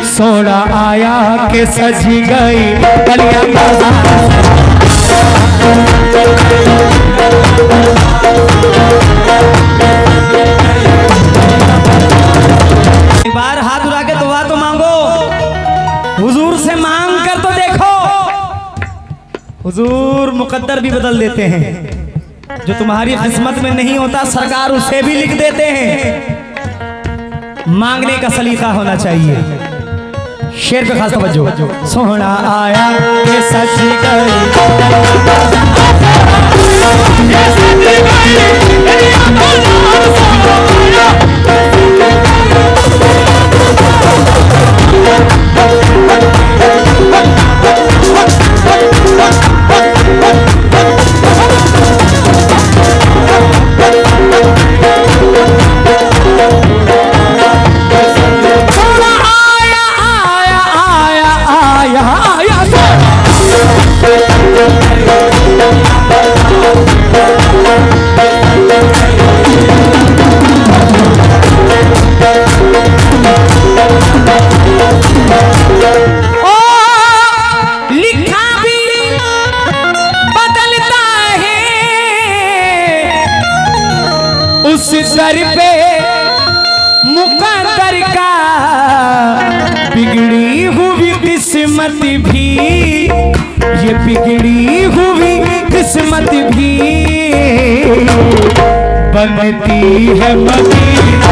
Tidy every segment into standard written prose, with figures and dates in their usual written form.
सोना आया के सज गई गलियां एक बार हाथ उठा के दुआ तो मांगो, हुजूर से मांग कर तो देखो, हुजूर मुकद्दर भी बदल देते हैं। जो तुम्हारी किस्मत में नहीं होता सरकार उसे भी लिख देते हैं। मांगने का सलीका होना चाहिए। शेर पे खास तवज्जो। सोना आया के सज गई उस दर पे मुकद्दर का बिगड़ी हुई किस्मत भी, ये बिगड़ी हुई किस्मत भी बनती है मदीना।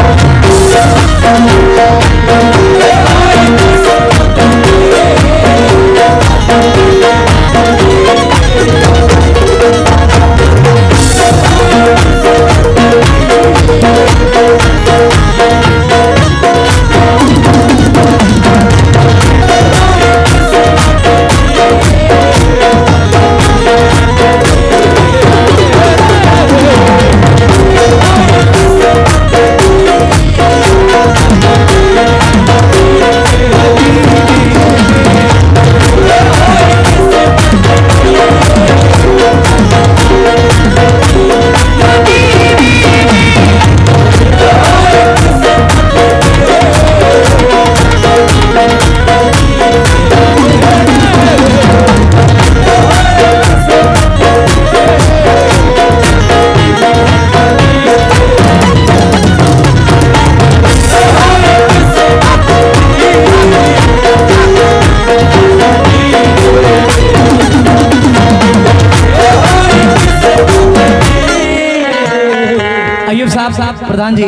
प्रधान जी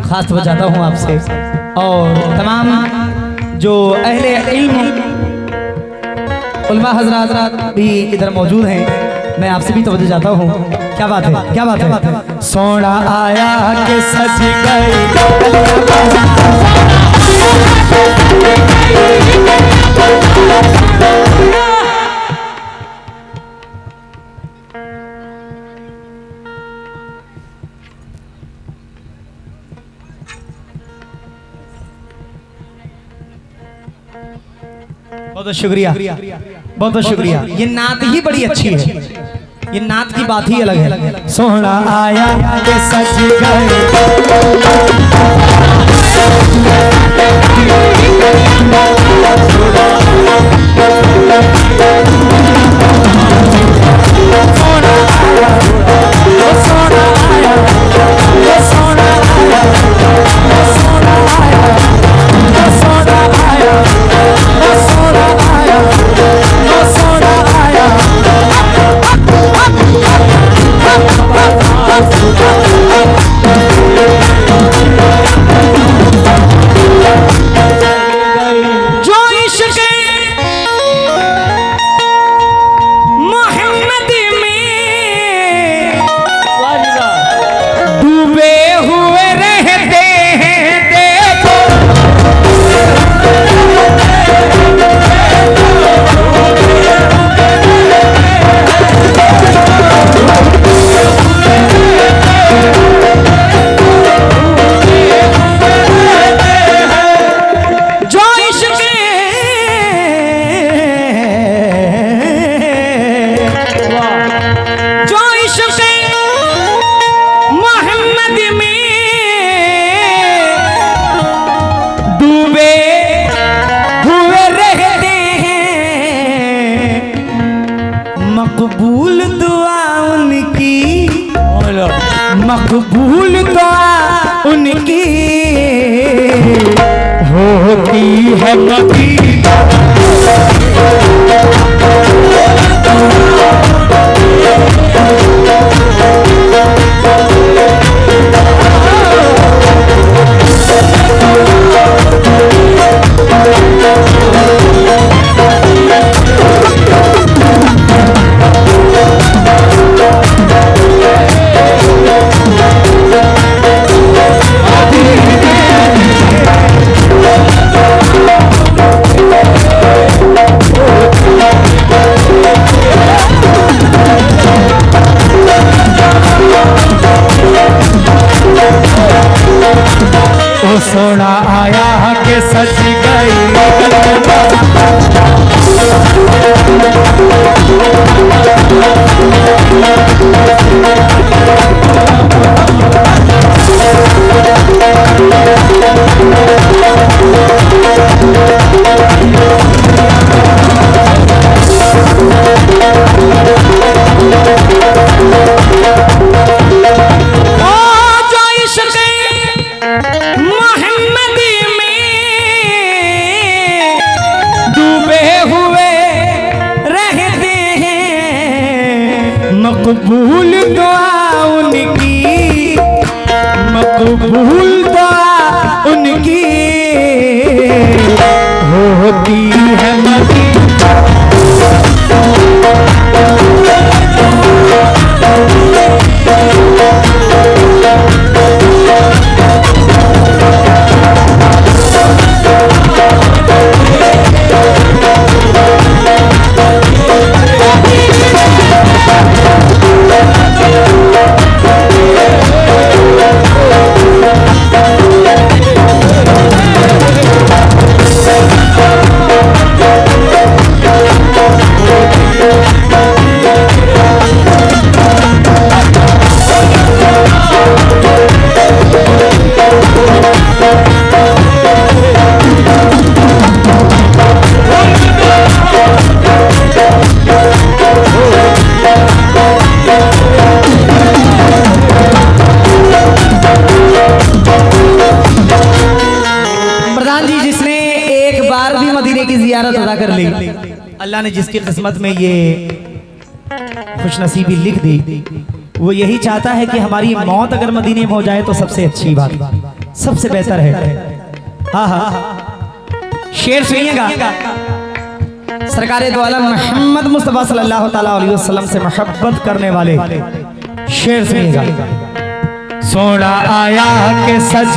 खास तो बचाता हूँ आपसे और तमाम जो अहले इल्म उलमा हजरात भी इधर मौजूद हैं, मैं आपसे भी तवज्जो चाहता हूँ। क्या बात है, क्या बात है। सोना आया के सज गई बहुत शुक्रिया, बहुत बहुत शुक्रिया। ये नात ही बड़ी अच्छी है, ये नात की बात ही अलग है। सोना आया के सज गई मकबूल दुआ उनकी होती है मदीना। सोना आया के सज गई मकबूल दुआ उनकी, मकबूल दुआ उनकी होती है मदीना। अदा कर ली, अल्लाह ने जिसकी किस्मत में ये खुशनसीबी लिख दी वो यही चाहता है कि हमारी मौत अगर मदीने में हो जाए तो सबसे अच्छी बात, सबसे बेहतर है। हाँ हाँ शेर सुनिएगा, सरकारे दो आलम मोहम्मद मुस्तफा सल्लल्लाहु अलैहि वसल्लम से मोहब्बत करने वाले शेर सुनिएगा। सोना आया के सज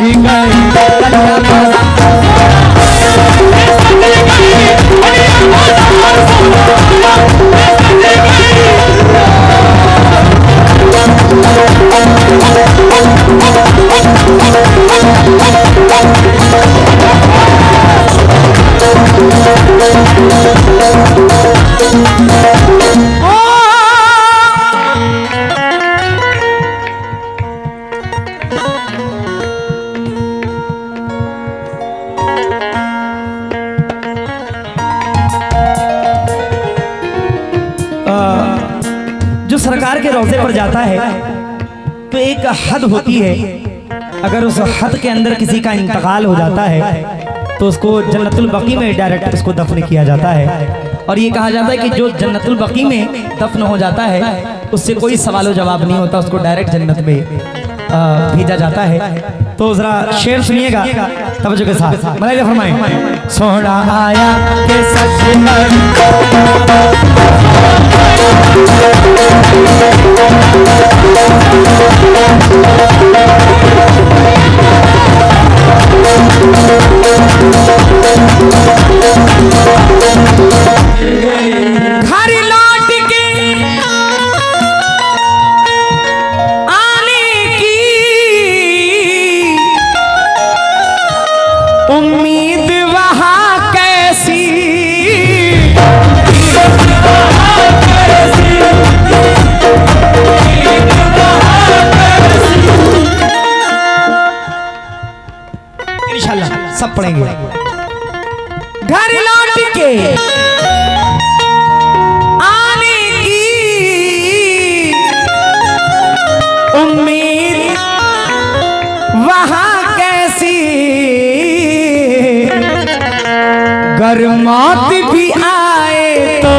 जो सरकार के रोज़े पर जाता है तो एक हद होती है, अगर उस हद के अंदर किसी का इंतकाल हो जाता है तो उसको जन्नतुल बकी में डायरेक्ट उसको दफन किया जाता है। और ये कहा जाता है कि जो जन्नतुल बकी में दफन हो जाता है उससे कोई सवाल जवाब नहीं होता, उसको डायरेक्ट जन्नत में भेजा जाता है। तो जरा शेर सुनिएगा तवज्जो के साथ, मलाइका फरमाएं। सोना आया के सच घर लौट के आने की उम्मीद वहाँ कैसी, इंशाल्लाह सब पढ़ेंगे। घर लौट के आने की उम्मीद गर मौत भी आए तो,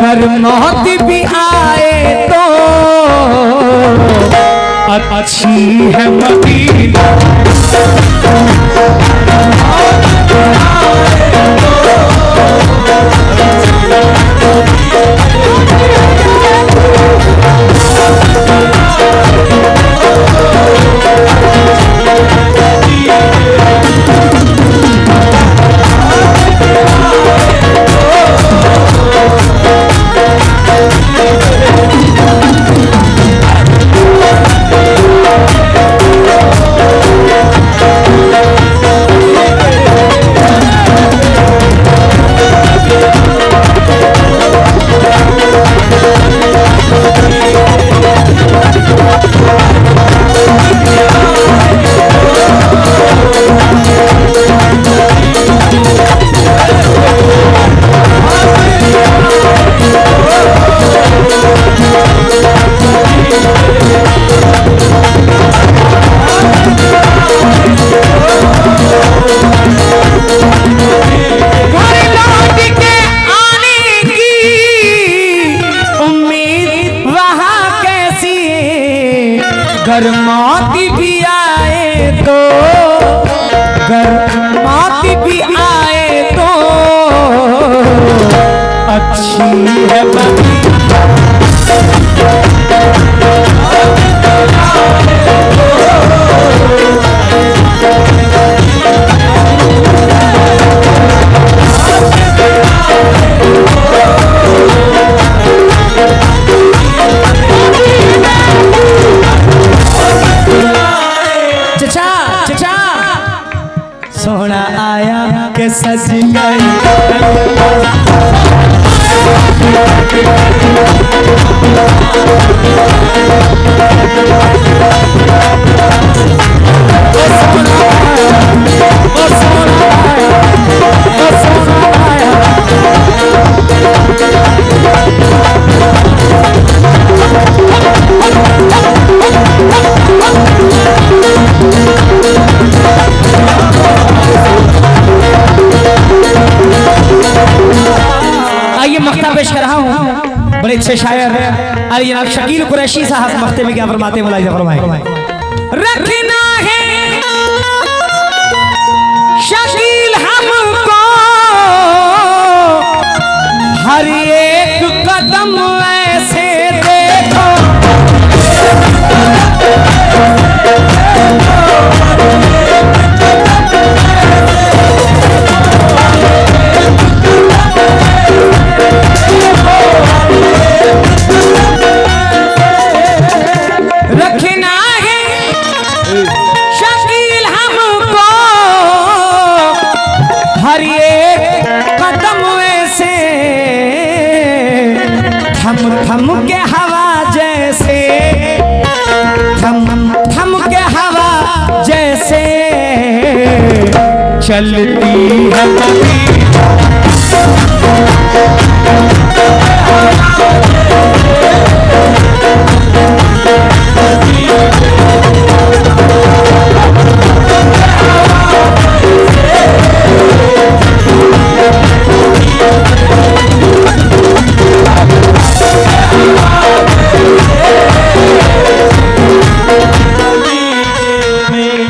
गर मौत भी आए तो अच्छी है मदीना। गर मौत भी आए तो, गर मौत भी आए तो अच्छी है मदीना। सोना आया के सज गई पेश कर रहा हूँ बड़े अच्छे शायर अली जनाब शकील कुरैशी साहब मख्ते में क्या फरमाते हैं, मुलाहिजा फरमाएं। रखना है शकील हमको हर एक कदम ऐसे देखो, रखना है शकील हमको हर एक कदम ऐसे, थम थम के हवा जैसे, थम थम के हवा जैसे चलती है मदीना।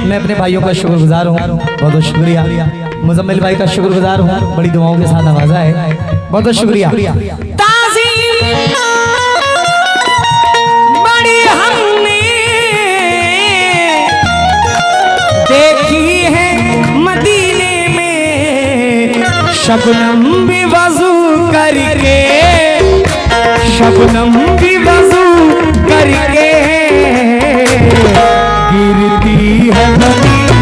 मैं अपने भाइयों का शुक्रगुजार हूँ, बहुत बहुत शुक्रिया। मुजम्मिल भाई का शुक्रगुजार हूँ, बड़ी दुआओं के साथ नवाजा है, बहुत बहुत शुक्रिया। ताज़ीम बड़ी हमने देखी है मदीने में, शबनम भी वजू करके, शबनम भी वजू करके गिरती है मदीना।